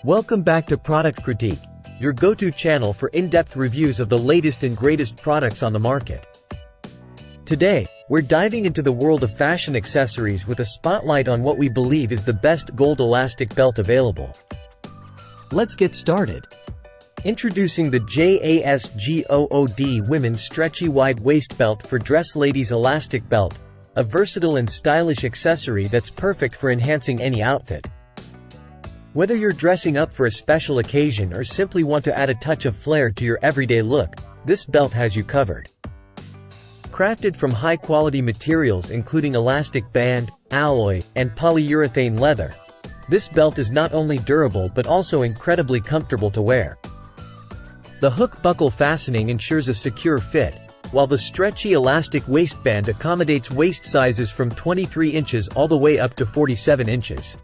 Welcome back to Product Critique, your go-to channel for in-depth reviews of the latest and greatest products on the market. Today, we're diving into the world of fashion accessories with a spotlight on what we believe is the best gold elastic belt available. Let's get started. Introducing the JASGOOD Women's Stretchy Wide Waist Belt for Dress Ladies Elastic Belt, a versatile and stylish accessory that's perfect for enhancing any outfit. Whether you're dressing up for a special occasion or simply want to add a touch of flair to your everyday look, this belt has you covered. Crafted from high-quality materials including elastic band, alloy, and polyurethane leather, this belt is not only durable but also incredibly comfortable to wear. The hook buckle fastening ensures a secure fit, while the stretchy elastic waistband accommodates waist sizes from 23 inches all the way up to 47 inches.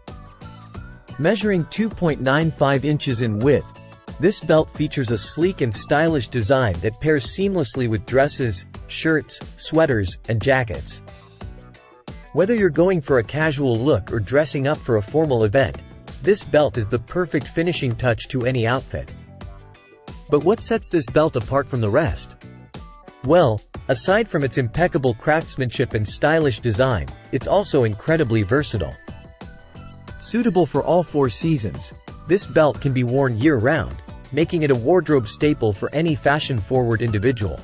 Measuring 2.95 inches in width, this belt features a sleek and stylish design that pairs seamlessly with dresses, shirts, sweaters, and jackets. Whether you're going for a casual look or dressing up for a formal event, this belt is the perfect finishing touch to any outfit. But what sets this belt apart from the rest? Well, aside from its impeccable craftsmanship and stylish design, it's also incredibly versatile. Suitable for all 4 seasons, this belt can be worn year-round, making it a wardrobe staple for any fashion-forward individual.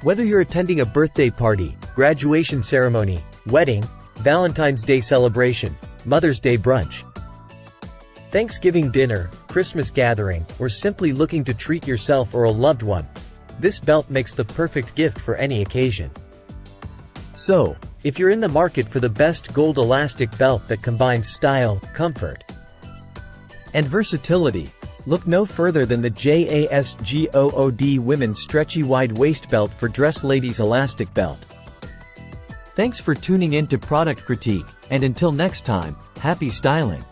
Whether you're attending a birthday party, graduation ceremony, wedding, Valentine's Day celebration, Mother's Day brunch, Thanksgiving dinner, Christmas gathering, or simply looking to treat yourself or a loved one, this belt makes the perfect gift for any occasion. So, if you're in the market for the best gold elastic belt that combines style, comfort, and versatility, look no further than the JASGOOD Women's Stretchy Wide Waist Belt for Dress Ladies Elastic Belt. Thanks for tuning in to Product Critique, and until next time, happy styling!